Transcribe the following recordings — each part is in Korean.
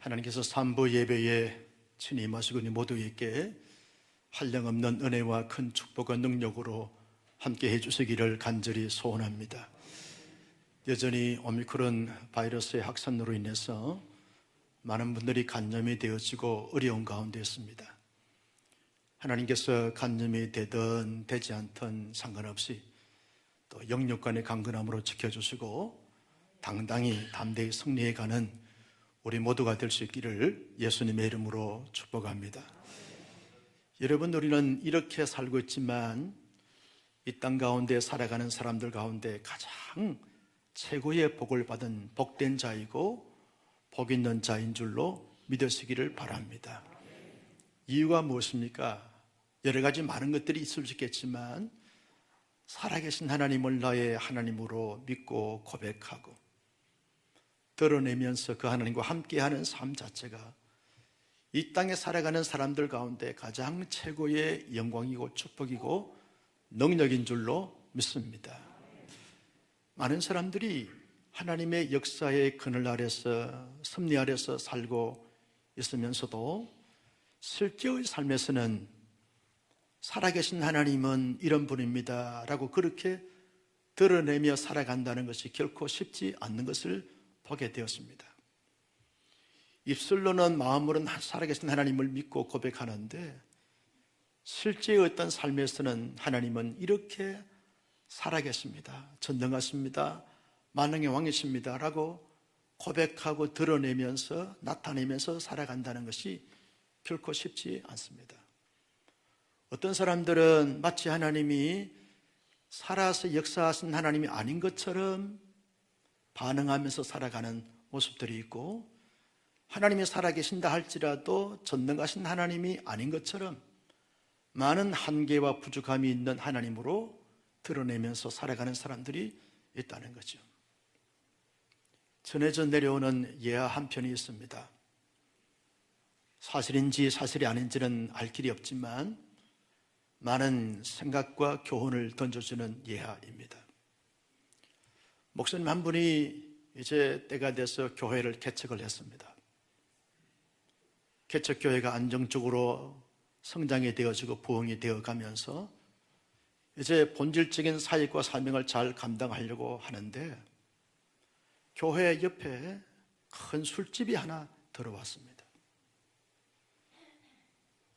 하나님께서 삼부 예배에 친히 임하시고 우리 모두에게 한량없는 은혜와 큰 축복과 능력으로 함께 해주시기를 간절히 소원합니다. 여전히 오미크론 바이러스의 확산으로 인해서 많은 분들이 감염이 되어지고 어려운 가운데 있습니다. 하나님께서 감염이 되든 되지 않든 상관없이 또 영육간의 강건함으로 지켜주시고 당당히 담대히 승리해가는 우리 모두가 될 수 있기를 예수님의 이름으로 축복합니다. 여러분, 우리는 이렇게 살고 있지만 이 땅 가운데 살아가는 사람들 가운데 가장 최고의 복을 받은 복된 자이고 복 있는 자인 줄로 믿으시기를 바랍니다. 이유가 무엇입니까? 여러 가지 많은 것들이 있을 수 있겠지만 살아계신 하나님을 나의 하나님으로 믿고 고백하고 드러내면서 그 하나님과 함께하는 삶 자체가 이 땅에 살아가는 사람들 가운데 가장 최고의 영광이고 축복이고 능력인 줄로 믿습니다. 많은 사람들이 하나님의 역사의 그늘 아래서 섭리 아래서 살고 있으면서도 실제의 삶에서는 살아계신 하나님은 이런 분입니다 라고 그렇게 드러내며 살아간다는 것이 결코 쉽지 않는 것을 보게 되었습니다. 입술로는 마음으로는 살아계신 하나님을 믿고 고백하는데 실제의 어떤 삶에서는 하나님은 이렇게 살아계십니다, 전능하십니다, 만왕의 왕이십니다 라고 고백하고 드러내면서 나타내면서 살아간다는 것이 결코 쉽지 않습니다. 어떤 사람들은 마치 하나님이 살아서 역사하신 하나님이 아닌 것처럼 반응하면서 살아가는 모습들이 있고, 하나님이 살아계신다 할지라도 전능하신 하나님이 아닌 것처럼 많은 한계와 부족함이 있는 하나님으로 드러내면서 살아가는 사람들이 있다는 거죠. 전해져 내려오는 예화 한 편이 있습니다. 사실인지 사실이 아닌지는 알 길이 없지만 많은 생각과 교훈을 던져주는 예화입니다. 목사님 한 분이 이제 때가 돼서 교회를 개척을 했습니다. 개척교회가 안정적으로 성장이 되어지고 부흥이 되어가면서 이제 본질적인 사역과 사명을 잘 감당하려고 하는데 교회 옆에 큰 술집이 하나 들어왔습니다.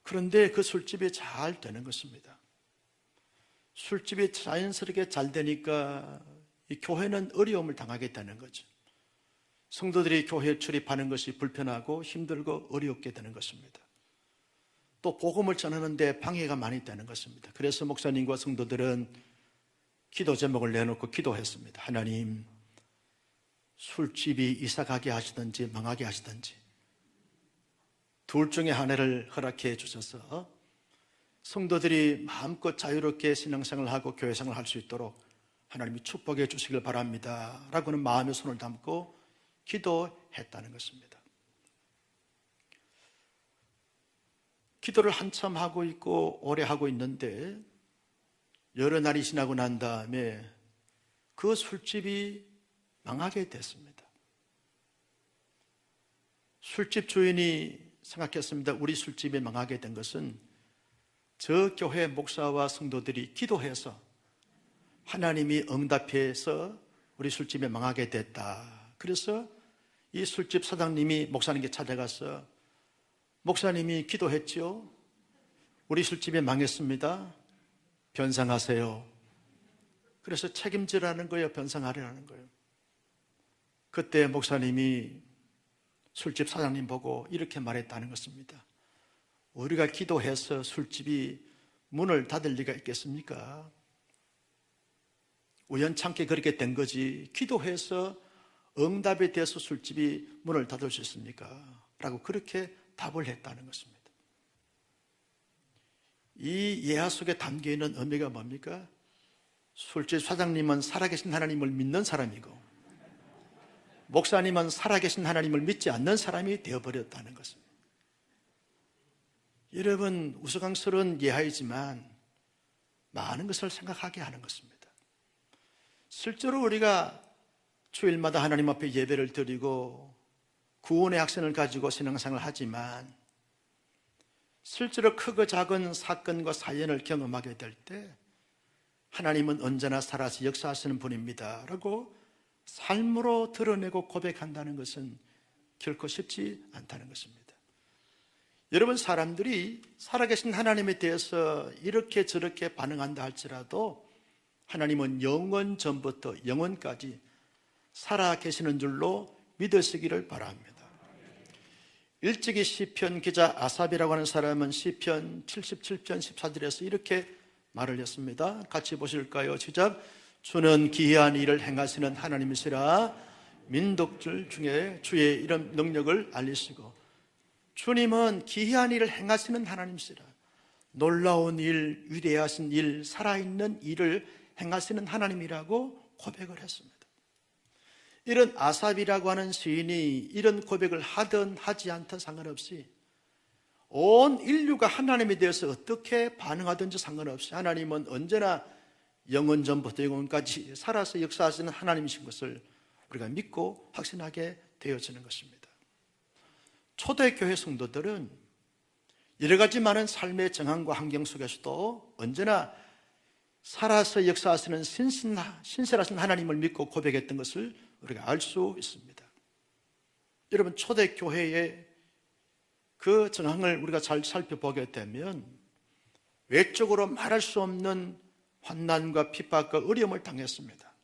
그런데 그 술집이 잘 되는 것입니다. 술집이 자연스럽게 잘 되니까 이 교회는 어려움을 당하게 되는 거죠. 성도들이 교회에 출입하는 것이 불편하고 힘들고 어렵게 되는 것입니다. 또 복음을 전하는데 방해가 많이 되는 것입니다. 그래서 목사님과 성도들은 기도 제목을 내놓고 기도했습니다. 하나님, 술집이 이사가게 하시든지 망하게 하시든지 둘 중에 하나를 허락해 주셔서 성도들이 마음껏 자유롭게 신앙생활을 하고 교회생활을 할 수 있도록 하나님이 축복해 주시길 바랍니다 라고는 마음에 손을 담고 기도했다는 것입니다. 기도를 한참 하고 있고 오래 하고 있는데 여러 날이 지나고 난 다음에 그 술집이 망하게 됐습니다. 술집 주인이 생각했습니다. 우리 술집이 망하게 된 것은 저 교회 목사와 성도들이 기도해서 하나님이 응답해서 우리 술집이 망하게 됐다. 그래서 이 술집 사장님이 목사님께 찾아가서 목사님이 기도했죠. 우리 술집이 망했습니다. 변상하세요. 그래서 책임지라는 거예요. 변상하라는 거예요. 그때 목사님이 술집 사장님 보고 이렇게 말했다는 것입니다. 우리가 기도해서 술집이 문을 닫을 리가 있겠습니까? 우연찮게 그렇게 된 거지 기도해서 응답에 대해서 술집이 문을 닫을 수 있습니까? 라고 그렇게 답을 했다는 것입니다. 이 예화 속에 담겨있는 의미가 뭡니까? 술집 사장님은 살아계신 하나님을 믿는 사람이고 목사님은 살아계신 하나님을 믿지 않는 사람이 되어버렸다는 것입니다. 여러분, 우스꽝스러운 예화이지만 많은 것을 생각하게 하는 것입니다. 실제로 우리가 주일마다 하나님 앞에 예배를 드리고 구원의 확신을 가지고 신앙생활을 하지만 실제로 크고 작은 사건과 사연을 경험하게 될 때 하나님은 언제나 살아서 역사하시는 분입니다 라고 삶으로 드러내고 고백한다는 것은 결코 쉽지 않다는 것입니다. 여러분, 사람들이 살아계신 하나님에 대해서 이렇게 저렇게 반응한다 할지라도 하나님은 영원 전부터 영원까지 살아계시는 줄로 믿으시기를 바랍니다. 일찍이 시편 기자 아삽이라고 하는 사람은 시편 77편 14절에서 이렇게 말을 했습니다. 같이 보실까요? 시작. 주는 기이한 일을 행하시는 하나님이시라. 민족들 중에 주의 이런 능력을 알리시고, 주님은 기이한 일을 행하시는 하나님이시라. 놀라운 일, 위대하신 일, 살아있는 일을 행하시는 하나님이라고 고백을 했습니다. 이런 아삽이라고 하는 시인이 이런 고백을 하든 하지 않든 상관없이 온 인류가 하나님에 대해서 어떻게 반응하든지 상관없이 하나님은 언제나 영원 전부터 영원까지 살아서 역사하시는 하나님이신 것을 우리가 믿고 확신하게 되어지는 것입니다. 초대교회 성도들은 여러 가지 많은 삶의 정황과 환경 속에서도 언제나 살아서 역사하시는 신실하신 하나님을 믿고 고백했던 것을 우리가 알 수 있습니다. 여러분, 초대교회의 그 정황을 우리가 잘 살펴보게 되면 외적으로 말할 수 없는 환난과 핍박과 어려움을 당했습니다.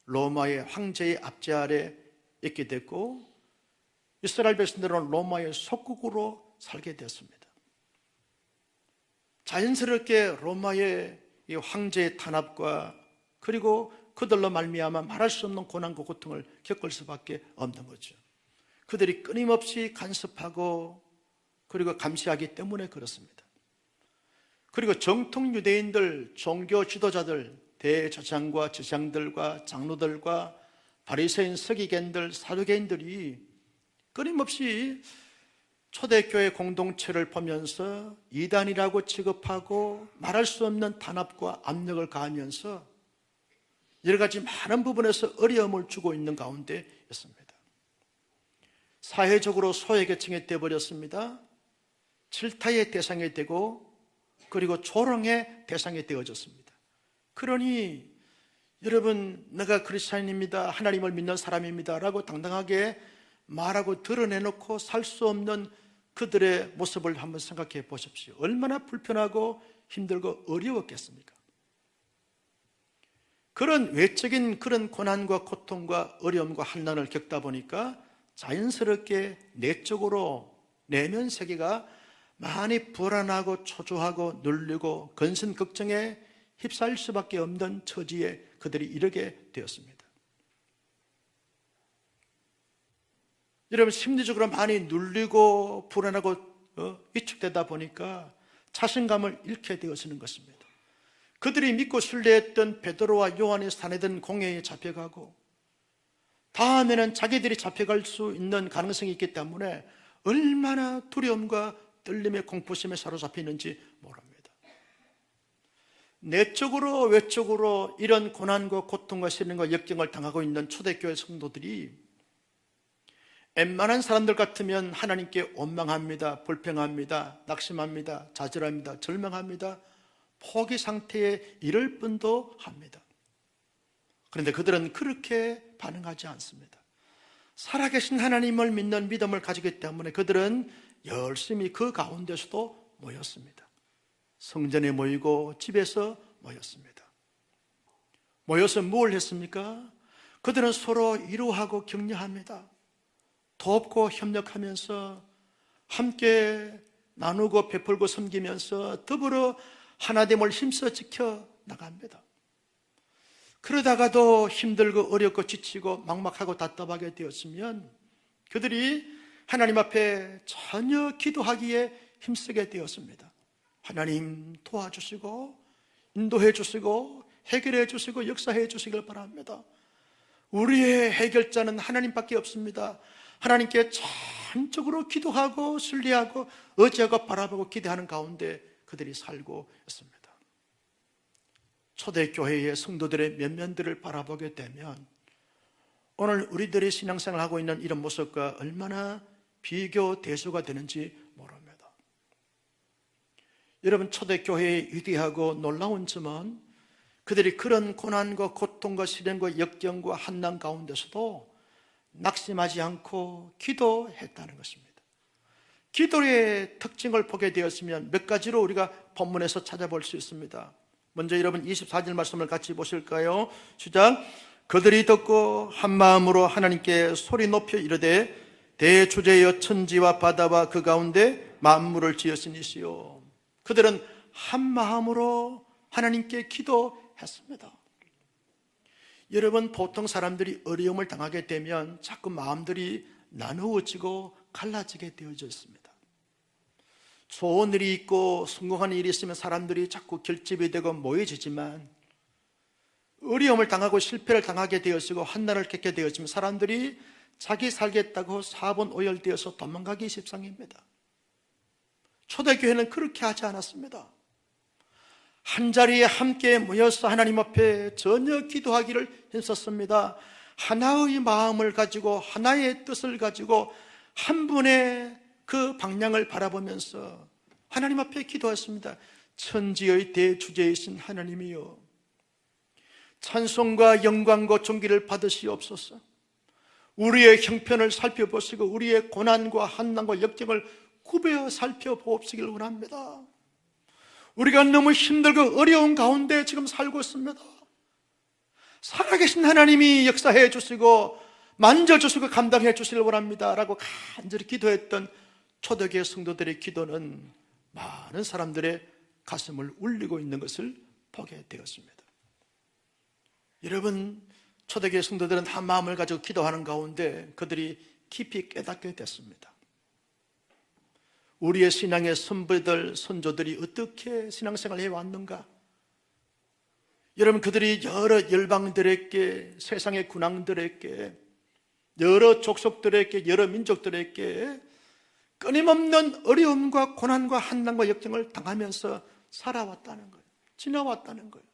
로마의 황제의 압제 아래 있게 됐고 이스라엘 백성들은 로마의 속국으로 살게 되었습니다. 자연스럽게 로마의 이 황제의 탄압과 그리고 그들로 말미암아 말할 수 없는 고난과 고통을 겪을 수밖에 없는 거죠. 그들이 끊임없이 간섭하고 그리고 감시하기 때문에 그렇습니다. 그리고 정통 유대인들, 종교 지도자들, 대제사장과 제사장들과 장로들과 바리새인, 서기관들, 사두개인들이 끊임없이 초대교회 공동체를 보면서 이단이라고 취급하고 말할 수 없는 탄압과 압력을 가하면서 여러 가지 많은 부분에서 어려움을 주고 있는 가운데 있습니다. 사회적으로 소외계층이 되어버렸습니다. 질타의 대상이 되고 그리고 조롱의 대상이 되어졌습니다. 그러니 여러분, 내가 크리스찬입니다, 하나님을 믿는 사람입니다 라고 당당하게 말하고 드러내놓고 살 수 없는 그들의 모습을 한번 생각해 보십시오. 얼마나 불편하고 힘들고 어려웠겠습니까? 그런 외적인 그런 고난과 고통과 어려움과 환난을 겪다 보니까 자연스럽게 내적으로 내면 세계가 많이 불안하고 초조하고 눌리고 근심 걱정에 휩싸일 수밖에 없는 처지에 그들이 이르게 되었습니다. 여러분, 심리적으로 많이 눌리고 불안하고 위축되다 보니까 자신감을 잃게 되어지는 것입니다. 그들이 믿고 신뢰했던 베드로와 요한이 사내던 공회에 잡혀가고 다음에는 자기들이 잡혀갈 수 있는 가능성이 있기 때문에 얼마나 두려움과 떨림의 공포심에 사로잡히는지 모릅니다. 내적으로 외적으로 이런 고난과 고통과 시련과 역경을 당하고 있는 초대교회 성도들이 웬만한 사람들 같으면 하나님께 원망합니다, 불평합니다, 낙심합니다, 좌절합니다, 절망합니다, 포기 상태에 이를 뿐도 합니다. 그런데 그들은 그렇게 반응하지 않습니다. 살아계신 하나님을 믿는 믿음을 가지기 때문에 그들은 열심히 그 가운데서도 모였습니다. 성전에 모이고 집에서 모였습니다. 모여서 뭘 했습니까? 그들은 서로 위로하고 격려합니다. 돕고 협력하면서 함께 나누고 베풀고 섬기면서 더불어 하나됨을 힘써 지켜 나갑니다. 그러다가도 힘들고 어렵고 지치고 막막하고 답답하게 되었으면 그들이 하나님 앞에 전혀 기도하기에 힘쓰게 되었습니다. 하나님 도와주시고 인도해 주시고 해결해 주시고 역사해 주시길 바랍니다. 우리의 해결자는 하나님밖에 없습니다. 하나님께 전적으로 기도하고 신뢰하고 의지하고 바라보고 기대하는 가운데 그들이 살고 있습니다. 초대교회의 성도들의 면면들을 바라보게 되면 오늘 우리들이 신앙생활을 하고 있는 이런 모습과 얼마나 비교 대조가 되는지 모릅니다. 여러분, 초대교회의 위대하고 놀라운 점은 그들이 그런 고난과 고통과 시련과 역경과 환난 가운데서도 낙심하지 않고 기도했다는 것입니다. 기도의 특징을 보게 되었으면 몇 가지로 우리가 본문에서 찾아볼 수 있습니다. 먼저 여러분 24절 말씀을 같이 보실까요? 시작. 그들이 듣고 한 마음으로 하나님께 소리 높여 이르되 대주제여 천지와 바다와 그 가운데 만물을 지으시니시요. 그들은 한 마음으로 하나님께 기도했습니다. 여러분, 보통 사람들이 어려움을 당하게 되면 자꾸 마음들이 나누어지고 갈라지게 되어져 있습니다. 좋은 일이 있고 성공하는 일이 있으면 사람들이 자꾸 결집이 되고 모여지지만, 어려움을 당하고 실패를 당하게 되었고 환난을 겪게 되었지만 사람들이 자기 살겠다고 사분오열되어서 도망가기 십상입니다. 초대교회는 그렇게 하지 않았습니다. 한자리에 함께 모여서 하나님 앞에 전혀 기도하기를 힘썼습니다. 하나의 마음을 가지고 하나의 뜻을 가지고 한 분의 그 방향을 바라보면서 하나님 앞에 기도했습니다. 천지의 대주제이신 하나님이여, 찬송과 영광과 존귀를 받으시옵소서. 우리의 형편을 살펴보시고 우리의 고난과 환난과 역경을 구별해 살펴보시길 원합니다. 우리가 너무 힘들고 어려운 가운데 지금 살고 있습니다. 살아계신 하나님이 역사해 주시고 만져주시고 감당해 주시길 원합니다 라고 간절히 기도했던 초대교회 성도들의 기도는 많은 사람들의 가슴을 울리고 있는 것을 보게 되었습니다. 여러분, 초대교회 성도들은 한 마음을 가지고 기도하는 가운데 그들이 깊이 깨닫게 됐습니다. 우리의 신앙의 선배들, 선조들이 어떻게 신앙생활을 해왔는가? 여러분, 그들이 여러 열방들에게, 세상의 군왕들에게, 여러 족속들에게, 여러 민족들에게 끊임없는 어려움과 고난과 환난과 역경을 당하면서 살아왔다는 거예요. 지나왔다는 거예요.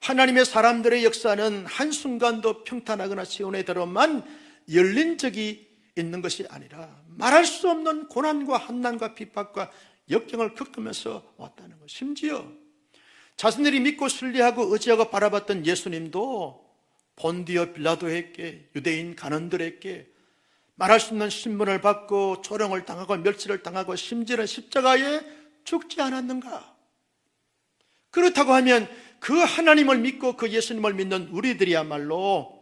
하나님의 사람들의 역사는 한순간도 평탄하거나 시온의대로만 열린 적이 있는 것이 아니라 말할 수 없는 고난과 환난과 핍박과 역경을 겪으면서 왔다는 것. 심지어 자신들이 믿고 신뢰하고 의지하고 바라봤던 예수님도 본디오 빌라도에게, 유대인 간원들에게 말할 수 없는 신문을 받고 조롱을 당하고 멸치를 당하고 심지어는 십자가에 죽지 않았는가? 그렇다고 하면 그 하나님을 믿고 그 예수님을 믿는 우리들이야말로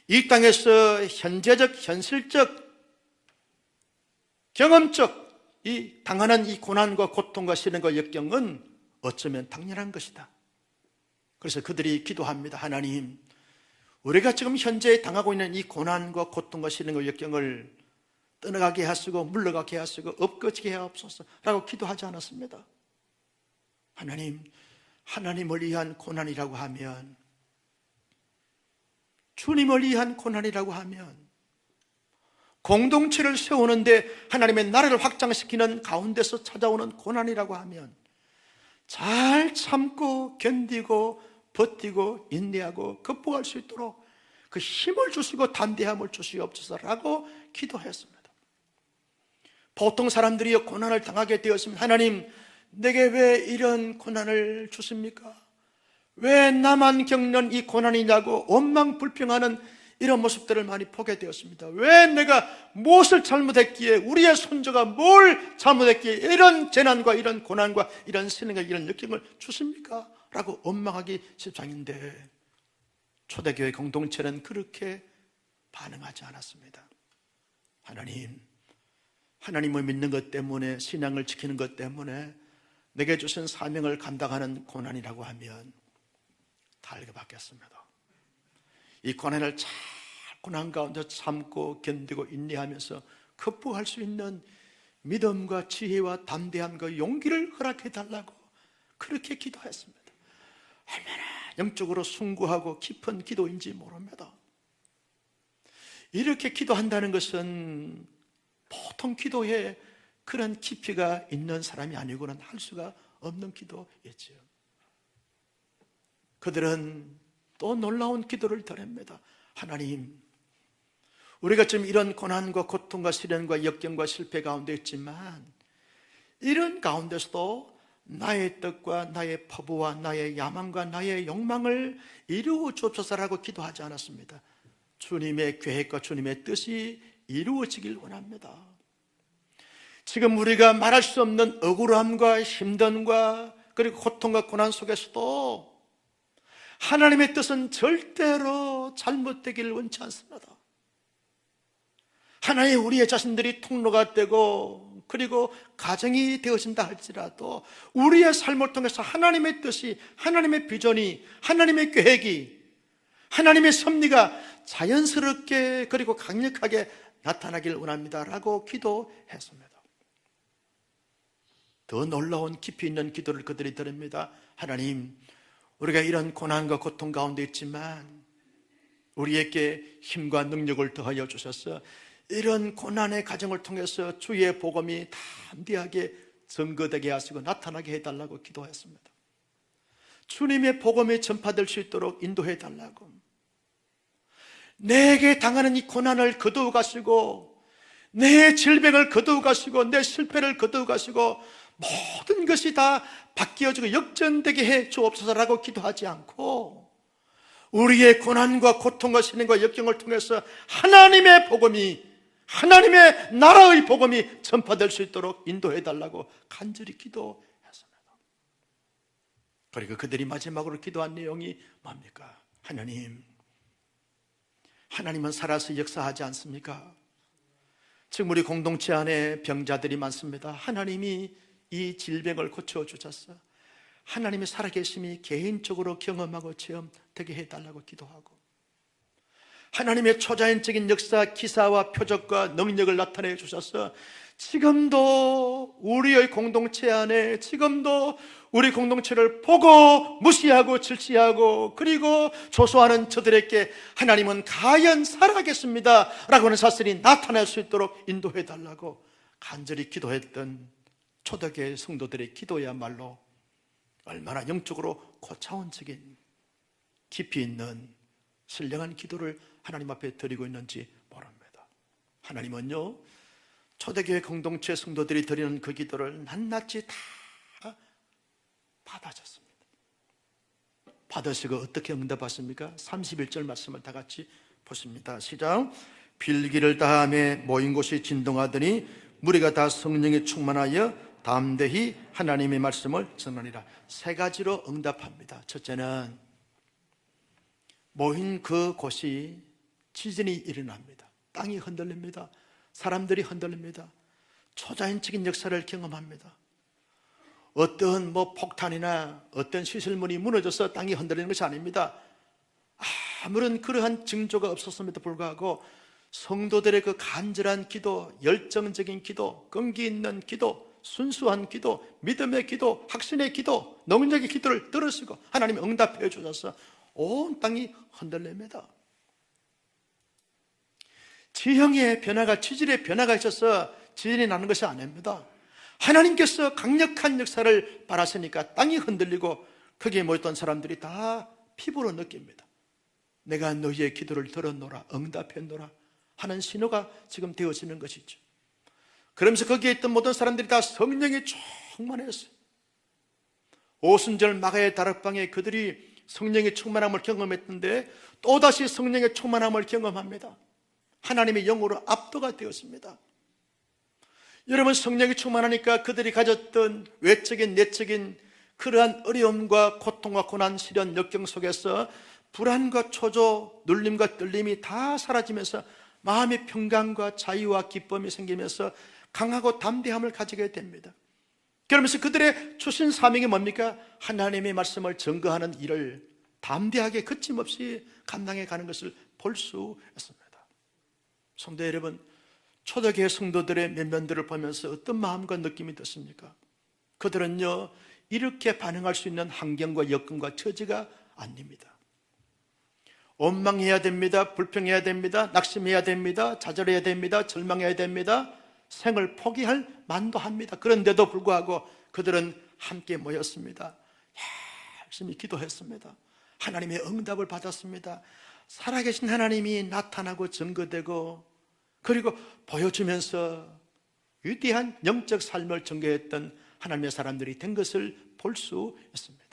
이 땅에서 현재적, 현실적, 경험적 이 당하는 이 고난과 고통과 시련과 역경은 어쩌면 당연한 것이다. 그래서 그들이 기도합니다. 하나님, 우리가 지금 현재 당하고 있는 이 고난과 고통과 시련과 역경을 떠나가게 하시고 물러가게 하시고 엎거지게 하옵소서 라고 기도하지 않았습니다. 하나님, 하나님을 위한 고난이라고 하면, 주님을 위한 고난이라고 하면, 공동체를 세우는데 하나님의 나라를 확장시키는 가운데서 찾아오는 고난이라고 하면 잘 참고 견디고 버티고 인내하고 극복할 수 있도록 그 힘을 주시고 담대함을 주시옵소서라고 기도했습니다. 보통 사람들이 고난을 당하게 되었으면 하나님, 내게 왜 이런 고난을 주십니까? 왜 나만 겪는 이 고난이냐고 원망불평하는 이런 모습들을 많이 보게 되었습니다. 왜 내가 무엇을 잘못했기에, 우리의 손자가 뭘 잘못했기에 이런 재난과 이런 고난과 이런 시련과 이런 역경을 주십니까? 라고 원망하기 십상인데 초대교회 공동체는 그렇게 반응하지 않았습니다. 하나님, 하나님을 믿는 것 때문에, 신앙을 지키는 것 때문에 내게 주신 사명을 감당하는 고난이라고 하면 다르게 받겠습니다. 이 고난을 잘 고난 가운데 참고 견디고 인내하면서 극복할 수 있는 믿음과 지혜와 담대함과 용기를 허락해 달라고 그렇게 기도했습니다. 얼마나 영적으로 숭고하고 깊은 기도인지 모릅니다. 이렇게 기도한다는 것은 보통 기도에 그런 깊이가 있는 사람이 아니고는 할 수가 없는 기도였죠. 그들은 또 놀라운 기도를 드립니다. 하나님, 우리가 지금 이런 고난과 고통과 시련과 역경과 실패 가운데 있지만 이런 가운데서도 나의 뜻과 나의 포부와 나의 야망과 나의 욕망을 이루어 주옵소서라고 기도하지 않았습니다. 주님의 계획과 주님의 뜻이 이루어지길 원합니다. 지금 우리가 말할 수 없는 억울함과 힘듦과 그리고 고통과 고난 속에서도 하나님의 뜻은 절대로 잘못되기를 원치 않습니다. 하나님, 우리의 자신들이 통로가 되고 그리고 가정이 되어진다 할지라도 우리의 삶을 통해서 하나님의 뜻이, 하나님의 비전이, 하나님의 계획이, 하나님의 섭리가 자연스럽게 그리고 강력하게 나타나길 원합니다라고 기도했습니다. 더 놀라운 깊이 있는 기도를 그들이 드립니다. 하나님, 우리가 이런 고난과 고통 가운데 있지만 우리에게 힘과 능력을 더하여 주셔서 이런 고난의 과정을 통해서 주의 복음이 담대하게 증거되게 하시고 나타나게 해달라고 기도했습니다. 주님의 복음이 전파될 수 있도록 인도해 달라고, 내게 당하는 이 고난을 거두어 가시고 내 질병을 거두어 가시고 내 실패를 거두어 가시고 모든 것이 다 바뀌어지고 역전되게 해 주옵소서라고 기도하지 않고 우리의 고난과 고통과 시련과 역경을 통해서 하나님의 복음이, 하나님의 나라의 복음이 전파될 수 있도록 인도해 달라고 간절히 기도했습니다. 그리고 그들이 마지막으로 기도한 내용이 뭡니까? 하나님, 하나님은 살아서 역사하지 않습니까? 지금 우리 공동체 안에 병자들이 많습니다. 하나님이 이 질병을 고쳐주셔서 하나님의 살아계심이 개인적으로 경험하고 체험되게 해달라고 기도하고, 하나님의 초자연적인 역사, 기사와 표적과 능력을 나타내 주셔서 지금도 우리의 공동체 안에, 지금도 우리 공동체를 보고 무시하고 질시하고 그리고 조소하는 저들에게 하나님은 가연 살아계십니다 라고 하는 사실이 나타날 수 있도록 인도해 달라고 간절히 기도했던 초대교회 성도들의 기도야말로 얼마나 영적으로 고차원적인 깊이 있는 신령한 기도를 하나님 앞에 드리고 있는지 모릅니다. 하나님은요, 초대교회 공동체 성도들이 드리는 그 기도를 낱낱이 다 받아줬습니다. 받으시고 어떻게 응답하십니까? 31절 말씀을 다 같이 보십니다. 시작. 빌기를 다함에 모인 곳이 진동하더니 무리가 다 성령에 충만하여 담대히 하나님의 말씀을 전하니라. 세 가지로 응답합니다. 첫째는 모인 그 곳이 지진이 일어납니다. 땅이 흔들립니다. 사람들이 흔들립니다. 초자연적인 역사를 경험합니다. 어떤 폭탄이나 어떤 시설물이 무너져서 땅이 흔들리는 것이 아닙니다. 아무런 그러한 징조가 없었음에도 불구하고 성도들의 그 간절한 기도, 열정적인 기도, 끈기 있는 기도, 순수한 기도, 믿음의 기도, 확신의 기도, 능력의 기도를 들으시고 하나님이 응답해 주셔서 온 땅이 흔들립니다. 지형의 변화가, 지질의 변화가 있어서 지진이 나는 것이 아닙니다. 하나님께서 강력한 역사를 바라시니까 땅이 흔들리고 거기에 모였던 사람들이 다 피부로 느낍니다. 내가 너희의 기도를 들었노라, 응답했노라 하는 신호가 지금 되어지는 것이죠. 그러면서 거기에 있던 모든 사람들이 다 성령이 충만했어요. 오순절 마가의 다락방에 그들이 성령의 충만함을 경험했는데 또다시 성령의 충만함을 경험합니다. 하나님의 영으로 압도가 되었습니다. 여러분, 성령이 충만하니까 그들이 가졌던 외적인 내적인 그러한 어려움과 고통과 고난, 시련, 역경 속에서 불안과 초조, 눌림과 떨림이 다 사라지면서 마음의 평강과 자유와 기쁨이 생기면서 강하고 담대함을 가지게 됩니다. 그러면서 그들의 초신 사명이 뭡니까? 하나님의 말씀을 증거하는 일을 담대하게 거침없이 감당해 가는 것을 볼 수 있습니다. 성도 여러분, 초대교회 성도들의 면면들을 보면서 어떤 마음과 느낌이 드십니까? 그들은요, 이렇게 반응할 수 있는 환경과 여건과 처지가 아닙니다. 원망해야 됩니다. 불평해야 됩니다. 낙심해야 됩니다. 좌절해야 됩니다. 절망해야 됩니다. 생을 포기할 만도 합니다. 그런데도 불구하고 그들은 함께 모였습니다. 열심히 기도했습니다. 하나님의 응답을 받았습니다. 살아계신 하나님이 나타나고 증거되고 그리고 보여주면서 위대한 영적 삶을 전개했던 하나님의 사람들이 된 것을 볼 수 있습니다.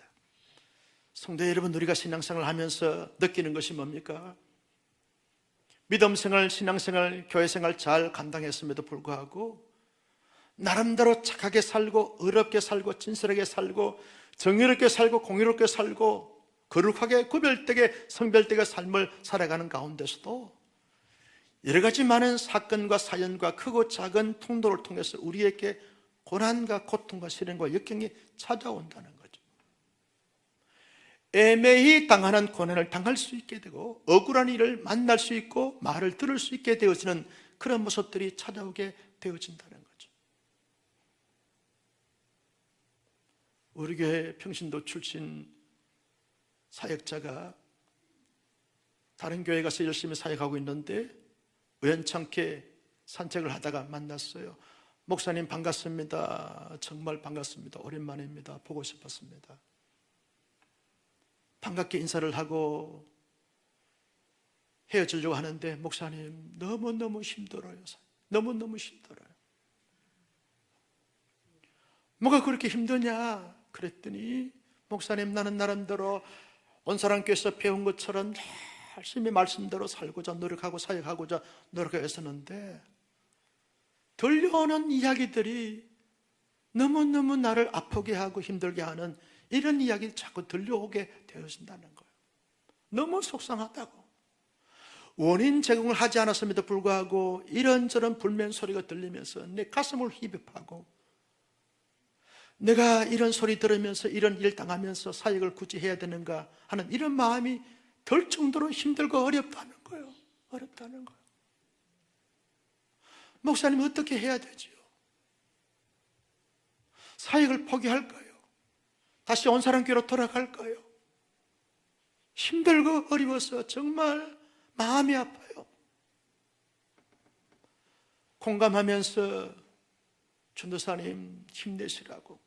성도 여러분, 우리가 신앙생활을 하면서 느끼는 것이 뭡니까? 믿음생활, 신앙생활, 교회생활 잘 감당했음에도 불구하고 나름대로 착하게 살고 어렵게 살고 진실하게 살고 정의롭게 살고 공의롭게 살고 거룩하게 구별되게 성별되게 삶을 살아가는 가운데서도 여러 가지 많은 사건과 사연과 크고 작은 통로를 통해서 우리에게 고난과 고통과 시련과 역경이 찾아온다는 거죠. 애매히 당하는 고난을 당할 수 있게 되고 억울한 일을 만날 수 있고 말을 들을 수 있게 되어지는 그런 모습들이 찾아오게 되어진다는 거죠. 우리 교회 평신도 출신 사역자가 다른 교회 가서 열심히 사역하고 있는데 우연찮게 산책을 하다가 만났어요. 목사님 반갑습니다. 정말 반갑습니다. 오랜만입니다. 보고 싶었습니다. 반갑게 인사를 하고 헤어지려고 하는데 목사님 너무너무 힘들어요. 너무너무 힘들어요. 뭐가 그렇게 힘드냐 그랬더니 목사님 나는 나름대로 온사랑교회에서 배운 것처럼 열심히 말씀대로 살고자 노력하고 사역하고자 노력했었는데 들려오는 이야기들이 너무너무 나를 아프게 하고 힘들게 하는 이런 이야기가 자꾸 들려오게 되어진다는 거예요. 너무 속상하다고. 원인 제공을 하지 않았음에도 불구하고 이런저런 불면 소리가 들리면서 내 가슴을 휘입하고 내가 이런 소리 들으면서 이런 일 당하면서 사역을 굳이 해야 되는가 하는 이런 마음이 들 정도로 힘들고 어렵다는 거예요. 어렵다는 거예요. 목사님 어떻게 해야 되지요? 사역을 포기할까요? 다시 온사랑교회로 돌아갈까요? 힘들고 어려워서 정말 마음이 아파요. 공감하면서 전도사님 힘내시라고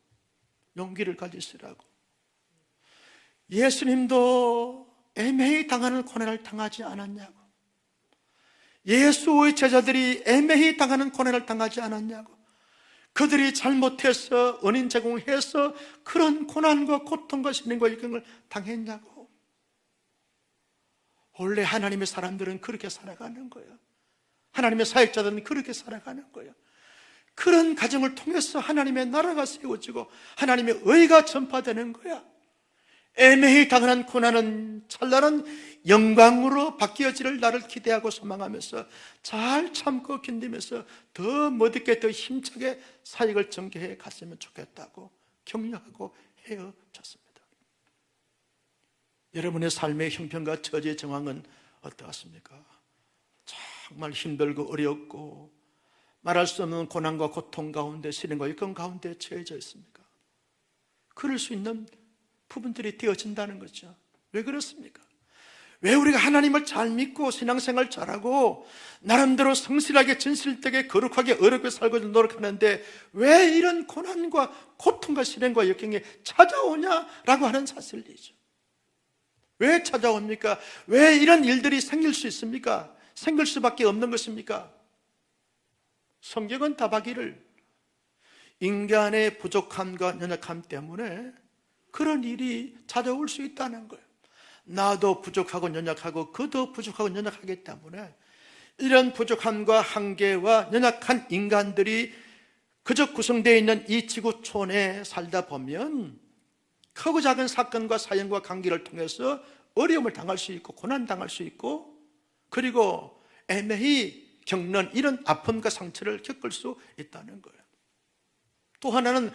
용기를 가지시라고 예수님도 애매히 당하는 고난을 당하지 않았냐고 예수의 제자들이 애매히 당하는 고난을 당하지 않았냐고 그들이 잘못해서 원인 제공해서 그런 고난과 고통과 시련과 역경을 당했냐고 원래 하나님의 사람들은 그렇게 살아가는 거예요. 하나님의 사역자들은 그렇게 살아가는 거예요. 그런 가정을 통해서 하나님의 나라가 세워지고 하나님의 의가 전파되는 거야. 애매히 당하는 고난은 찬란한 영광으로 바뀌어지를 나를 기대하고 소망하면서 잘 참고 견디면서 더 멋있게 더 힘차게 사역을 전개해 갔으면 좋겠다고 격려하고 헤어졌습니다. 여러분의 삶의 형편과 처지의 정황은 어떠하십니까? 정말 힘들고 어렵고 말할 수 없는 고난과 고통 가운데 시련과 역경 가운데 처해져 있습니까? 그럴 수 있는 부분들이 되어진다는 거죠. 왜 그렇습니까? 왜 우리가 하나님을 잘 믿고 신앙생활 잘하고 나름대로 성실하게 진실되게 거룩하게 어렵게 살고 노력하는데 왜 이런 고난과 고통과 시련과 역경이 찾아오냐라고 하는 사실이죠. 왜 찾아옵니까? 왜 이런 일들이 생길 수 있습니까? 생길 수밖에 없는 것입니까? 성경은 답하기를 인간의 부족함과 연약함 때문에 그런 일이 찾아올 수 있다는 거예요. 나도 부족하고 연약하고 그도 부족하고 연약하기 때문에 이런 부족함과 한계와 연약한 인간들이 그저 구성되어 있는 이 지구촌에 살다 보면 크고 작은 사건과 사연과 관계를 통해서 어려움을 당할 수 있고 고난당할 수 있고 그리고 애매히 겪는 이런 아픔과 상처를 겪을 수 있다는 거예요. 또 하나는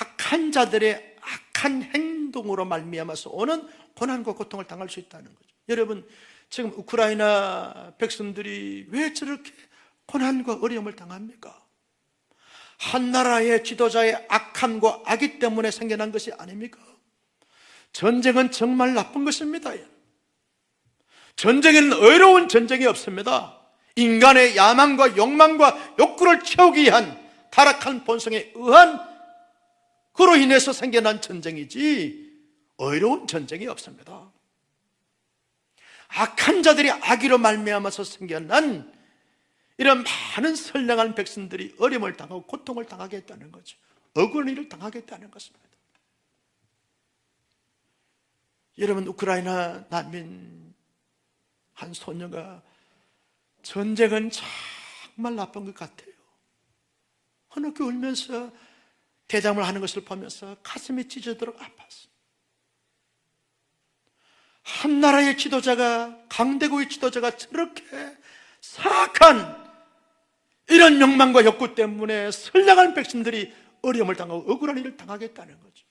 악한 자들의 악한 행동으로 말미암아서 오는 고난과 고통을 당할 수 있다는 거죠. 여러분 지금 우크라이나 백성들이 왜 저렇게 고난과 어려움을 당합니까? 한 나라의 지도자의 악함과 악의 때문에 생겨난 것이 아닙니까? 전쟁은 정말 나쁜 것입니다. 전쟁에는 의로운 전쟁이 없습니다. 인간의 야망과 욕망과 욕구를 채우기 위한 타락한 본성에 의한 그로 인해서 생겨난 전쟁이지 의로운 전쟁이 없습니다. 악한 자들이 악의로 말미암아서 생겨난 이런 많은 선량한 백성들이 어려움을 당하고 고통을 당하겠다는 거죠. 억울한 일을 당하겠다는 것입니다. 여러분, 우크라이나 난민 한 소녀가 전쟁은 정말 나쁜 것 같아요. 흐느끼 울면서 대담을 하는 것을 보면서 가슴이 찢어지도록 아팠어요. 한 나라의 지도자가, 강대국의 지도자가 저렇게 사악한 이런 욕망과 욕구 때문에 선량한 백성들이 어려움을 당하고 억울한 일을 당하겠다는 거죠.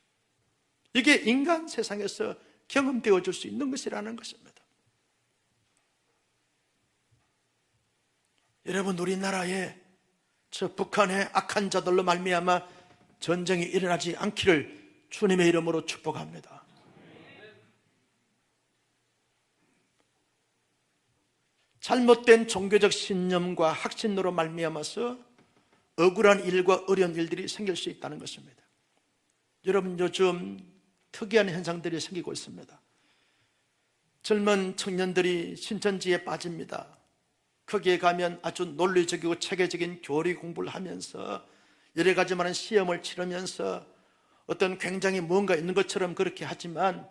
이게 인간 세상에서 경험되어질 수 있는 것이라는 것입니다. 여러분, 우리나라에 저 북한의 악한 자들로 말미암아 전쟁이 일어나지 않기를 주님의 이름으로 축복합니다. 잘못된 종교적 신념과 확신으로 말미암아서 억울한 일과 어려운 일들이 생길 수 있다는 것입니다. 여러분, 요즘 특이한 현상들이 생기고 있습니다. 젊은 청년들이 신천지에 빠집니다. 거기에 가면 아주 논리적이고 체계적인 교리 공부를 하면서 여러 가지 많은 시험을 치르면서 어떤 굉장히 뭔가 있는 것처럼 그렇게 하지만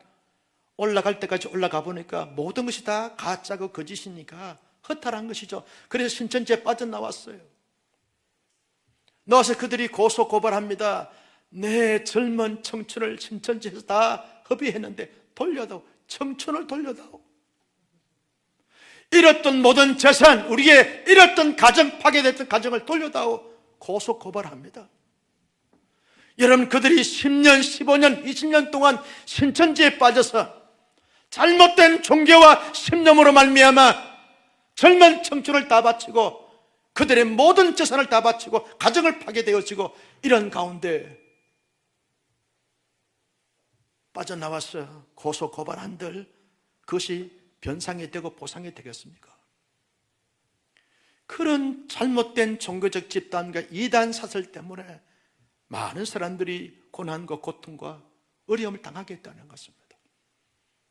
올라갈 때까지 올라가 보니까 모든 것이 다 가짜고 거짓이니까 허탈한 것이죠. 그래서 신천지에 빠져나왔어요. 나와서 그들이 고소고발합니다. 내 젊은 청춘을 신천지에서 다 허비했는데 돌려다오. 청춘을 돌려다오. 잃었던 모든 재산, 우리의 잃었던 가정, 파괴됐던 가정을 돌려다오. 고소고발합니다. 여러분, 그들이 10년, 15년, 20년 동안 신천지에 빠져서 잘못된 종교와 신념으로 말미암아 젊은 청춘을 다 바치고 그들의 모든 재산을 다 바치고 가정을 파괴되어지고 이런 가운데 빠져나와서 고소고발한들 그것이 변상이 되고 보상이 되겠습니까? 그런 잘못된 종교적 집단과 이단 사설 때문에 많은 사람들이 고난과 고통과 어려움을 당하겠다는 것입니다.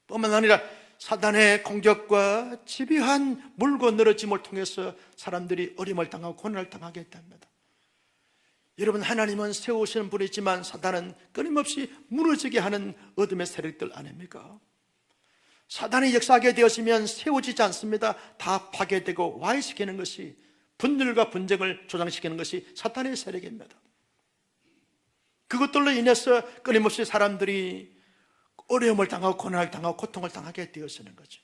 뿐만 아니라 사단의 공격과 집요한 물고 늘어짐을 통해서 사람들이 어려움을 당하고 고난을 당하겠답니다. 여러분, 하나님은 세우시는 분이지만 사단은 끊임없이 무너지게 하는 어둠의 세력들 아닙니까? 사단이 역사하게 되었으면 세워지지 않습니다. 다 파괴되고 와해시키는 것이, 분열과 분쟁을 조장시키는 것이 사탄의 세력입니다. 그것들로 인해서 끊임없이 사람들이 어려움을 당하고 고난을 당하고 고통을 당하게 되어지는 거죠.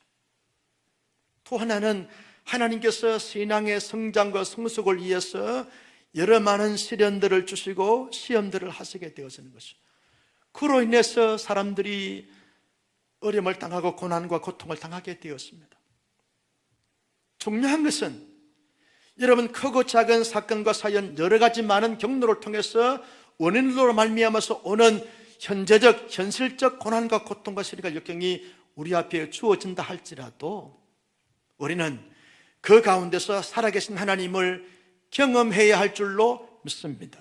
또 하나는 하나님께서 신앙의 성장과 성숙을 위해서 여러 많은 시련들을 주시고 시험들을 하시게 되어지는 것이죠. 그로 인해서 사람들이 어려움을 당하고 고난과 고통을 당하게 되었습니다. 중요한 것은 여러분, 크고 작은 사건과 사연 여러 가지 많은 경로를 통해서 원인으로 말미암아서 오는 현재적, 현실적 고난과 고통과 시련과 역경이 우리 앞에 주어진다 할지라도 우리는 그 가운데서 살아계신 하나님을 경험해야 할 줄로 믿습니다.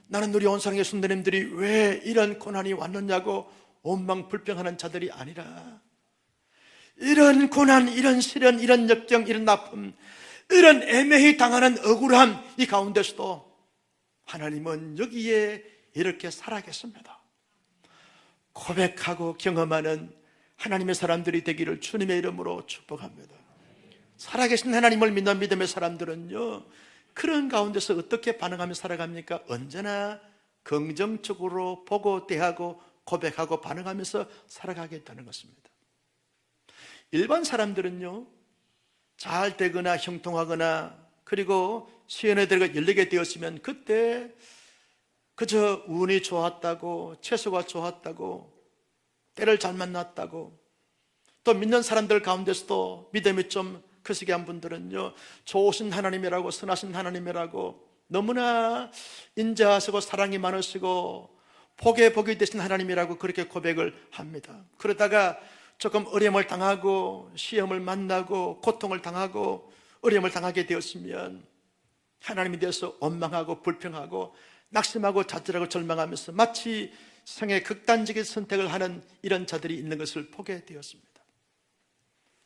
나는 우리 온상의 순대님들이 왜 이런 고난이 왔느냐고 원망불평하는 자들이 아니라 이런 고난, 이런 시련, 이런 역경, 이런 아픔, 이런 애매히 당하는 억울함 이 가운데서도 하나님은 여기에 이렇게 살아계십니다. 고백하고 경험하는 하나님의 사람들이 되기를 주님의 이름으로 축복합니다. 살아계신 하나님을 믿는 믿음의 사람들은요, 그런 가운데서 어떻게 반응하며 살아갑니까? 언제나 긍정적으로 보고 대하고 고백하고 반응하면서 살아가겠다는 것입니다. 일반 사람들은요, 잘 되거나 형통하거나 그리고 시연회들과 열리게 되었으면 그때 그저 운이 좋았다고, 채소가 좋았다고, 때를 잘 만났다고, 또 믿는 사람들 가운데서도 믿음이 좀 거시기한 분들은요, 좋으신 하나님이라고, 선하신 하나님이라고, 너무나 인자하시고 사랑이 많으시고 복의 복이 되신 하나님이라고 그렇게 고백을 합니다. 그러다가 조금 어려움을 당하고 시험을 만나고 고통을 당하고 어려움을 당하게 되었으면 하나님에 대해서 원망하고 불평하고 낙심하고 좌절하고 절망하면서 마치 생의 극단적인 선택을 하는 이런 자들이 있는 것을 보게 되었습니다.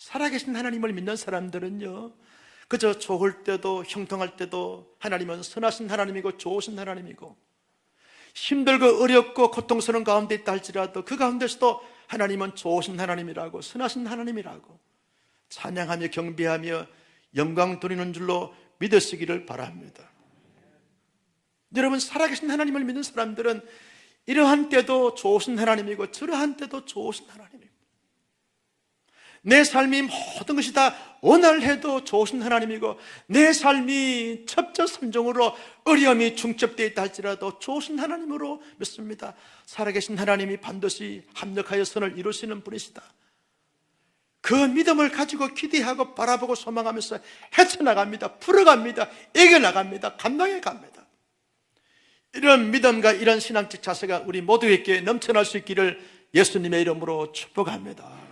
살아계신 하나님을 믿는 사람들은요, 그저 좋을 때도 형통할 때도 하나님은 선하신 하나님이고 좋으신 하나님이고, 힘들고 어렵고 고통스러운 가운데 있다 할지라도 그 가운데서도 하나님은 좋으신 하나님이라고, 선하신 하나님이라고 찬양하며 경배하며 영광 돌리는 줄로 믿으시기를 바랍니다. 여러분, 살아계신 하나님을 믿는 사람들은 이러한 때도 좋으신 하나님이고 저러한 때도 좋으신 하나님입니다. 내 삶이 모든 것이 다 원활해도 좋으신 하나님이고, 내 삶이 첩첩산중으로 어려움이 중첩되어 있다 할지라도 좋으신 하나님으로 믿습니다. 살아계신 하나님이 반드시 합력하여 선을 이루시는 분이시다. 그 믿음을 가지고 기대하고 바라보고 소망하면서 헤쳐나갑니다. 풀어갑니다. 이겨나갑니다. 감당해 갑니다. 이런 믿음과 이런 신앙적 자세가 우리 모두에게 넘쳐날 수 있기를 예수님의 이름으로 축복합니다.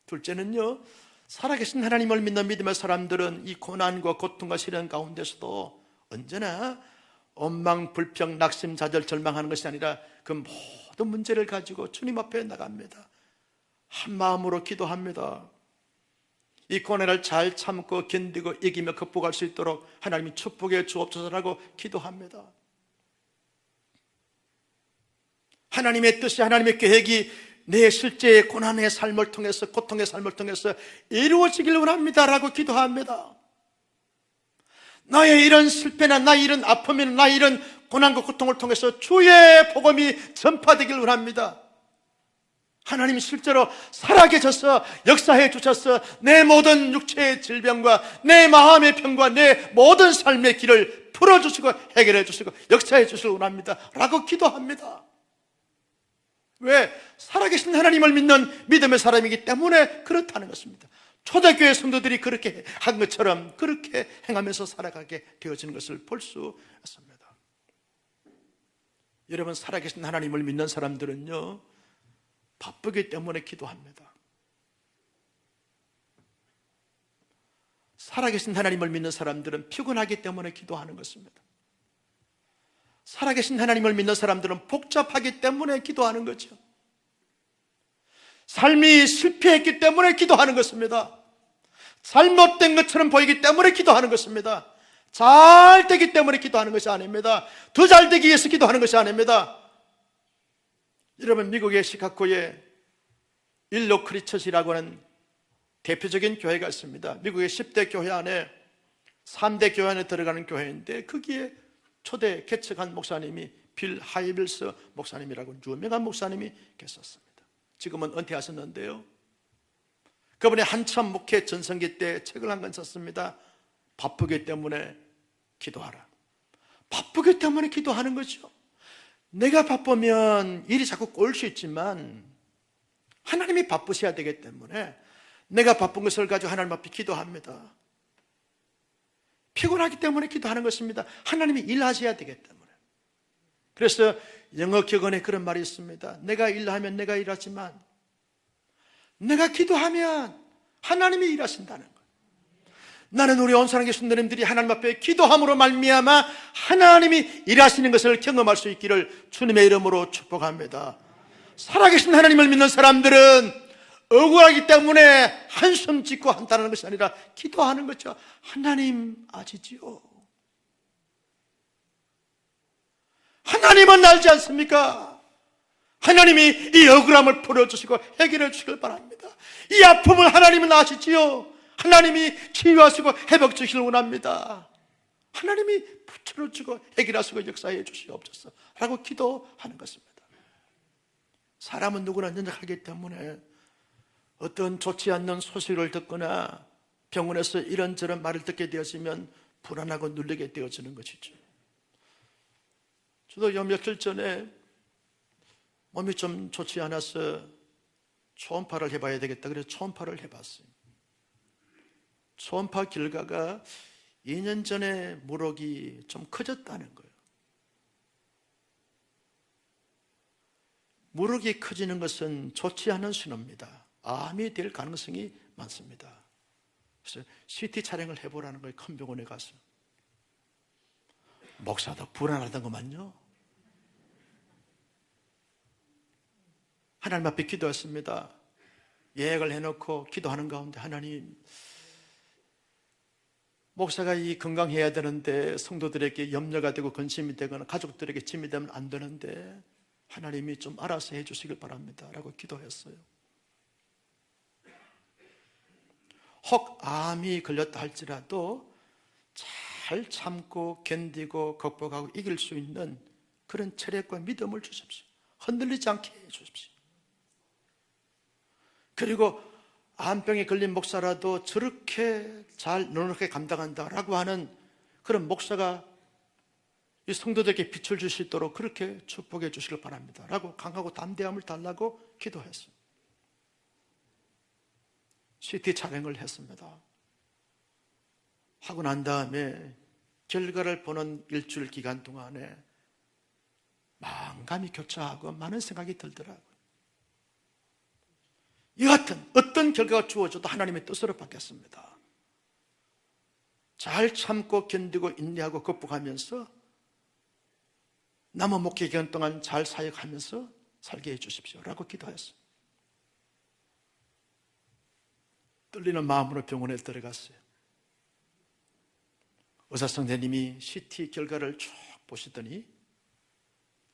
둘째는요, 살아계신 하나님을 믿는 믿음의 사람들은 이 고난과 고통과 시련 가운데서도 언제나 원망, 불평, 낙심, 좌절, 절망하는 것이 아니라 그 모든 문제를 가지고 주님 앞에 나갑니다. 한 마음으로 기도합니다. 이 고난을 잘 참고 견디고 이기며 극복할 수 있도록 하나님이 축복해 주옵소서라고 기도합니다. 하나님의 뜻이, 하나님의 계획이 내 실제의 고난의 삶을 통해서, 고통의 삶을 통해서 이루어지길 원합니다라고 기도합니다. 나의 이런 실패나 나의 이런 아픔이나 나의 이런 고난과 고통을 통해서 주의 복음이 전파되길 원합니다. 하나님이 실제로 살아계셔서 역사해 주셔서 내 모든 육체의 질병과 내 마음의 병과 내 모든 삶의 길을 풀어주시고 해결해 주시고 역사해 주시길 원합니다 라고 기도합니다. 왜? 살아계신 하나님을 믿는 믿음의 사람이기 때문에 그렇다는 것입니다. 초대교회 성도들이 그렇게 한 것처럼 그렇게 행하면서 살아가게 되어지는 것을 볼 수 있습니다. 여러분, 살아계신 하나님을 믿는 사람들은요, 바쁘기 때문에 기도합니다. 살아계신 하나님을 믿는 사람들은 피곤하기 때문에 기도하는 것입니다. 살아계신 하나님을 믿는 사람들은 복잡하기 때문에 기도하는 거죠. 삶이 실패했기 때문에 기도하는 것입니다. 잘못된 것처럼 보이기 때문에 기도하는 것입니다. 잘 되기 때문에 기도하는 것이 아닙니다. 더 잘 되기 위해서 기도하는 것이 아닙니다. 여러분, 미국의 시카고에 일로 크리처시라고 하는 대표적인 교회가 있습니다. 미국의 10대 교회 안에 3대 교회 안에 들어가는 교회인데, 거기에 초대 개척한 목사님이 빌 하이빌스 목사님이라고 유명한 목사님이 계셨습니다. 지금은 은퇴하셨는데요, 그분이 한참 목회 전성기 때 책을 한 권 썼습니다. 바쁘기 때문에 기도하라. 바쁘기 때문에 기도하는 거죠. 내가 바쁘면 일이 자꾸 꼬일 수 있지만 하나님이 바쁘셔야 되기 때문에 내가 바쁜 것을 가지고 하나님 앞에 기도합니다. 피곤하기 때문에 기도하는 것입니다. 하나님이 일하셔야 되기 때문에. 그래서 영어 격언에 그런 말이 있습니다. 내가 일하면 내가 일하지만 내가 기도하면 하나님이 일하신다는 거예요. 나는 우리 온사랑교 성도님들이 하나님 앞에 기도함으로 말미암아 하나님이 일하시는 것을 경험할 수 있기를 주님의 이름으로 축복합니다. 살아계신 하나님을 믿는 사람들은 억울하기 때문에 한숨 짓고 한다는 것이 아니라 기도하는 거죠. 하나님 아시지요? 하나님은 알지 않습니까? 하나님이 이 억울함을 풀어주시고 해결해 주시길 바랍니다. 이 아픔을 하나님은 아시지요? 하나님이 치유하시고 회복 주시길 원합니다. 하나님이 붙여주고 해결하시고 역사해 주시옵소서 라고 기도하는 것입니다. 사람은 누구나 연약하기 때문에 어떤 좋지 않는 소식을 듣거나 병원에서 이런저런 말을 듣게 되어지면 불안하고 눌리게 되어지는 것이죠. 저도 요 며칠 전에 몸이 좀 좋지 않아서 초음파를 해봐야 되겠다 그래서 초음파를 해봤어요. 초음파 결과가 2년 전에 무록이 좀 커졌다는 거예요. 무록이 커지는 것은 좋지 않은 신호입니다. 암이 될 가능성이 많습니다. 그래서 CT 촬영을 해보라는 거예요. 큰 병원에 가서. 목사도 불안하다고만요. 하나님 앞에 기도했습니다. 예약을 해놓고 기도하는 가운데 하나님, 목사가 이 건강해야 되는데 성도들에게 염려가 되고 근심이 되거나 가족들에게 짐이 되면 안 되는데 하나님이 좀 알아서 해주시길 바랍니다 라고 기도했어요. 혹 암이 걸렸다 할지라도 잘 참고 견디고 극복하고 이길 수 있는 그런 체력과 믿음을 주십시오. 흔들리지 않게 해주십시오. 그리고 암병에 걸린 목사라도 저렇게 잘 넉넉하게 감당한다라고 하는 그런 목사가 이 성도들에게 빛을 주실 수 있도록 그렇게 축복해 주시길 바랍니다 라고 강하고 담대함을 달라고 기도했어요. CT 촬영을 했습니다. 하고 난 다음에 결과를 보는 일주일 기간 동안에 마음감이 교차하고 많은 생각이 들더라고요. 여하튼 어떤 결과가 주어져도 하나님의 뜻으로 받겠습니다. 잘 참고 견디고 인내하고 극복하면서 남은 목회 기간 동안 잘 사역하면서 살게 해주십시오 라고 기도했어요. 떨리는 마음으로 병원에 들어갔어요. 의사 선생님이 CT 결과를 쭉 보시더니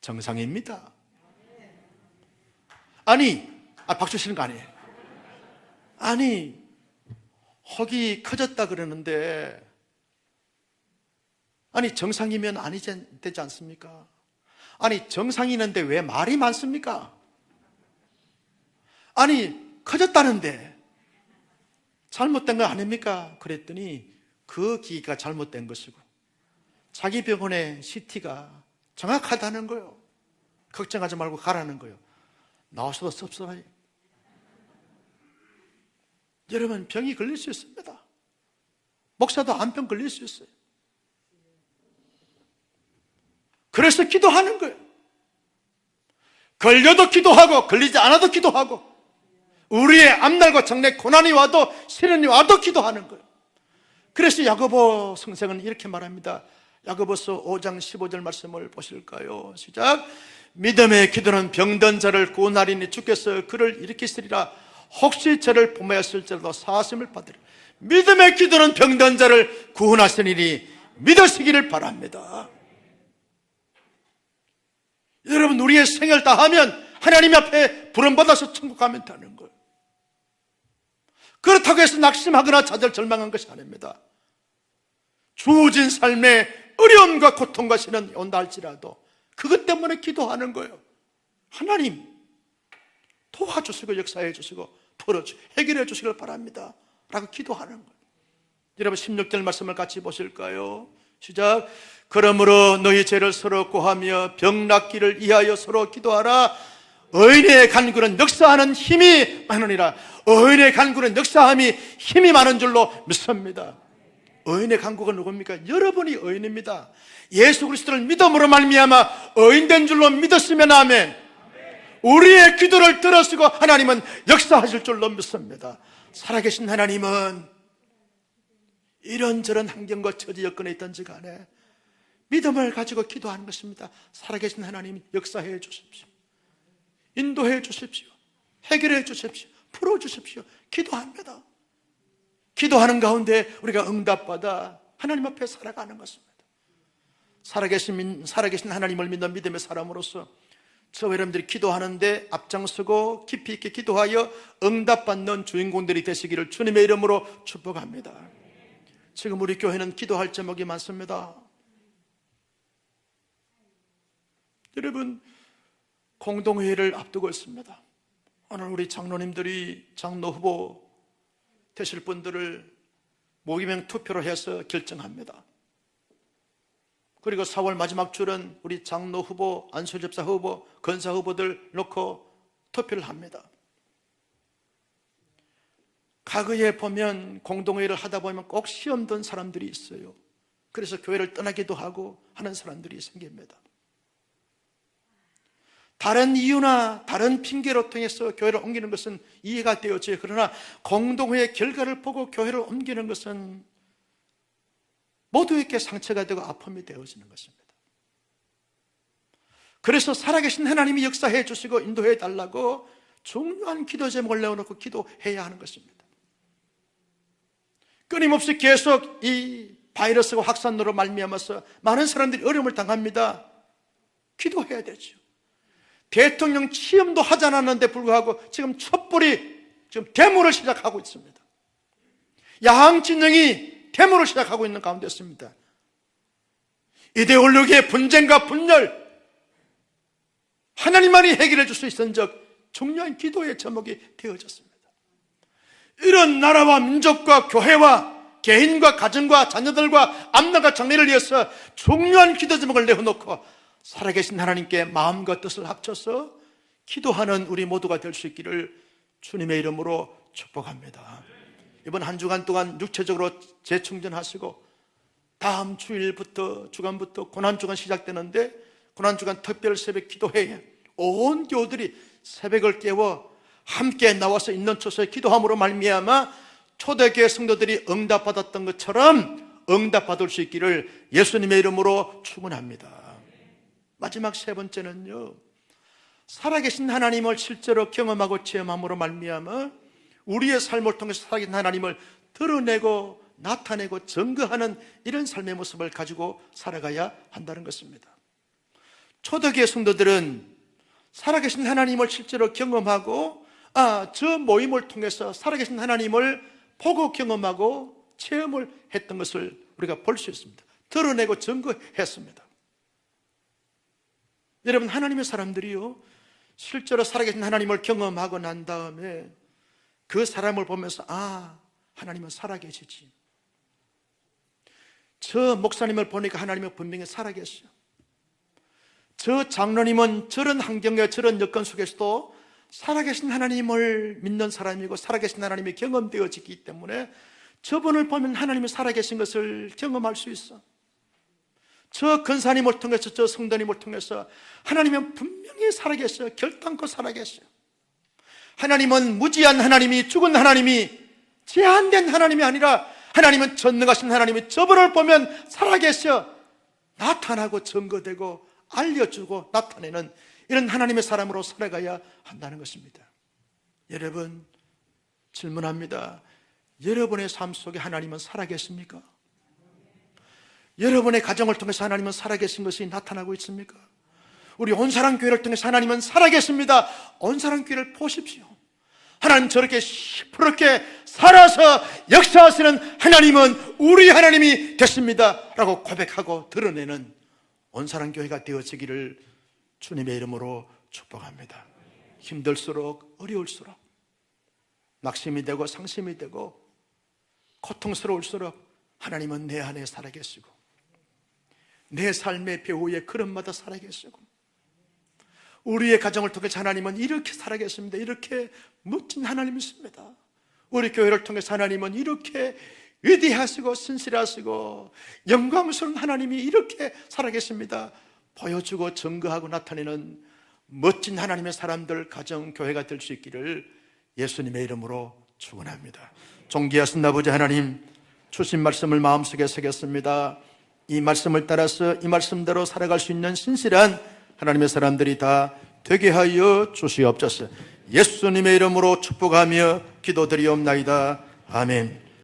정상입니다. 박수 치는 거 아니에요. 아니, 혹이 커졌다 그러는데, 아니, 정상이면 아니지, 되지 않습니까? 아니, 정상이는데 왜 말이 많습니까? 아니, 커졌다는데, 잘못된 거 아닙니까? 그랬더니, 그 기기가 잘못된 것이고, 자기 병원의 CT가 정확하다는 거예요. 걱정하지 말고 가라는 거예요. 나와서도 섭섭해요. 여러분, 병이 걸릴 수 있습니다. 목사도 암병 걸릴 수 있어요. 그래서 기도하는 거예요. 걸려도 기도하고 걸리지 않아도 기도하고 우리의 앞날과 장래 고난이 와도 시련이 와도 기도하는 거예요. 그래서 야고보 성생은 이렇게 말합니다. 야고보서 5장 15절 말씀을 보실까요? 시작. 믿음의 기도는 병든 자를 구원하리니 주께서 그를 일으키시리라. 혹시 저를 범하였을지라도 사하심을 받으리라. 믿음의 기도는 병든 자를 구원하시리니 믿으시기를 바랍니다. 여러분, 우리의 생을 다하면 하나님 앞에 부름받아서 천국 가면 되는 거예요. 그렇다고 해서 낙심하거나 좌절 절망한 것이 아닙니다. 주어진 삶에 어려움과 고통과 시련이 온다 할지라도 그것 때문에 기도하는 거예요. 하나님 도와주시고 역사해 주시고 풀어주시고 해결해 주시길 바랍니다 라고 기도하는 거예요. 여러분, 16절 말씀을 같이 보실까요? 시작. 그러므로 너희 죄를 서로 고하며 병 낫기를 위하여 서로 기도하라. 의인의 간구는 역사하는 힘이 많으니라. 의인의 간구는 역사함이 힘이 많은 줄로 믿습니다. 의인의 간구가 누굽니까? 여러분이 의인입니다. 예수 그리스도를 믿음으로 말미암아 의인된 줄로 믿었으면 아멘. 우리의 기도를 들으시고 하나님은 역사하실 줄로 믿습니다. 살아계신 하나님은 이런저런 환경과 처지 여건에 있든지 간에 믿음을 가지고 기도하는 것입니다. 살아계신 하나님 역사해 주십시오. 인도해 주십시오. 해결해 주십시오. 풀어주십시오. 기도합니다. 기도하는 가운데 우리가 응답받아 하나님 앞에 살아가는 것입니다. 살아계신 하나님을 믿는 믿음의 사람으로서 저와 여러분들이 기도하는데 앞장서고 깊이 있게 기도하여 응답받는 주인공들이 되시기를 주님의 이름으로 축복합니다. 지금 우리 교회는 기도할 제목이 많습니다. 여러분, 공동회의를 앞두고 있습니다. 오늘 우리 장로님들이 장로 후보 되실 분들을 모기명 투표로 해서 결정합니다. 그리고 4월 마지막 주는 우리 장로 후보, 안수접사 후보, 권사 후보들 놓고 투표를 합니다. 과거에 보면 공동회의를 하다 보면 꼭 시험 든 사람들이 있어요. 그래서 교회를 떠나기도 하고 하는 사람들이 생깁니다. 다른 이유나 다른 핑계로 통해서 교회를 옮기는 것은 이해가 되어져요. 그러나 공동회의 결과를 보고 교회를 옮기는 것은 모두에게 상처가 되고 아픔이 되어지는 것입니다. 그래서 살아계신 하나님이 역사해 주시고 인도해 달라고 중요한 기도 제목을 내어놓고 기도해야 하는 것입니다. 끊임없이 계속 이 바이러스가 확산으로 말미암아서 많은 사람들이 어려움을 당합니다. 기도해야 되죠. 대통령 취임도 하지 않았는데 불구하고 지금 촛불이 지금 데모를 시작하고 있습니다. 야당 진영이 데모를 시작하고 있는 가운데 있습니다. 이데올로기의 분쟁과 분열, 하나님만이 해결해 줄 수 있는 적 중요한 기도의 제목이 되어졌습니다. 이런 나라와 민족과 교회와 개인과 가정과 자녀들과 앞나갈 장래를 위해서 중요한 기도 제목을 내어놓고 살아계신 하나님께 마음과 뜻을 합쳐서 기도하는 우리 모두가 될 수 있기를 주님의 이름으로 축복합니다. 이번 한 주간 동안 육체적으로 재충전하시고 다음 주일부터 주간부터 고난주간 시작되는데 고난주간 특별 새벽 기도회에 온 교우들이 새벽을 깨워 함께 나와서 있는 처소에 기도함으로 말미암아 초대교회 성도들이 응답받았던 것처럼 응답받을 수 있기를 예수님의 이름으로 축원합니다. 마지막 세 번째는요, 살아계신 하나님을 실제로 경험하고 체험함으로 말미암아 우리의 삶을 통해서 살아계신 하나님을 드러내고 나타내고 증거하는 이런 삶의 모습을 가지고 살아가야 한다는 것입니다. 초대교회 성도들은 살아계신 하나님을 실제로 경험하고 저 모임을 통해서 살아계신 하나님을 보고 경험하고 체험을 했던 것을 우리가 볼 수 있습니다. 드러내고 증거했습니다. 여러분, 하나님의 사람들이요, 실제로 살아계신 하나님을 경험하고 난 다음에 그 사람을 보면서 하나님은 살아계시지, 저 목사님을 보니까 하나님은 분명히 살아계셔, 저 장로님은 저런 환경과 저런 여건 속에서도 살아계신 하나님을 믿는 사람이고 살아계신 하나님이 경험되어지기 때문에 저분을 보면 하나님이 살아계신 것을 경험할 수 있어. 저 근사님을 통해서, 저 성도님을 통해서 하나님은 분명히 살아계셔요. 결단코 살아계셔요. 하나님은 무지한 하나님이, 죽은 하나님이, 제한된 하나님이 아니라 하나님은 전능하신 하나님이 저분을 보면 살아계셔 나타나고 증거되고 알려주고 나타내는 이런 하나님의 사람으로 살아가야 한다는 것입니다. 여러분, 질문합니다. 여러분의 삶 속에 하나님은 살아계십니까? 여러분의 가정을 통해서 하나님은 살아계신 것이 나타나고 있습니까? 우리 온사랑교회를 통해서 하나님은 살아계십니다. 온사랑교회를 보십시오. 하나님 저렇게 시퍼렇게 살아서 역사하시는 하나님은 우리 하나님이 됐습니다 라고 고백하고 드러내는 온사랑교회가 되어지기를 주님의 이름으로 축복합니다. 힘들수록 어려울수록 낙심이 되고 상심이 되고 고통스러울수록 하나님은 내 안에 살아계시고 내 삶의 배후의 걸음마다 살아계시고 우리의 가정을 통해서 하나님은 이렇게 살아계십니다. 이렇게 멋진 하나님이십니다. 우리 교회를 통해서 하나님은 이렇게 위대하시고 신실하시고 영광스러운 하나님이 이렇게 살아계십니다. 보여주고 증거하고 나타내는 멋진 하나님의 사람들, 가정, 교회가 될 수 있기를 예수님의 이름으로 축원합니다. 존귀하신 아버지 하나님, 주신 말씀을 마음속에 새겼습니다. 이 말씀을 따라서 이 말씀대로 살아갈 수 있는 신실한 하나님의 사람들이 다 되게 하여 주시옵소서. 예수님의 이름으로 축복하며 기도드리옵나이다. 아멘.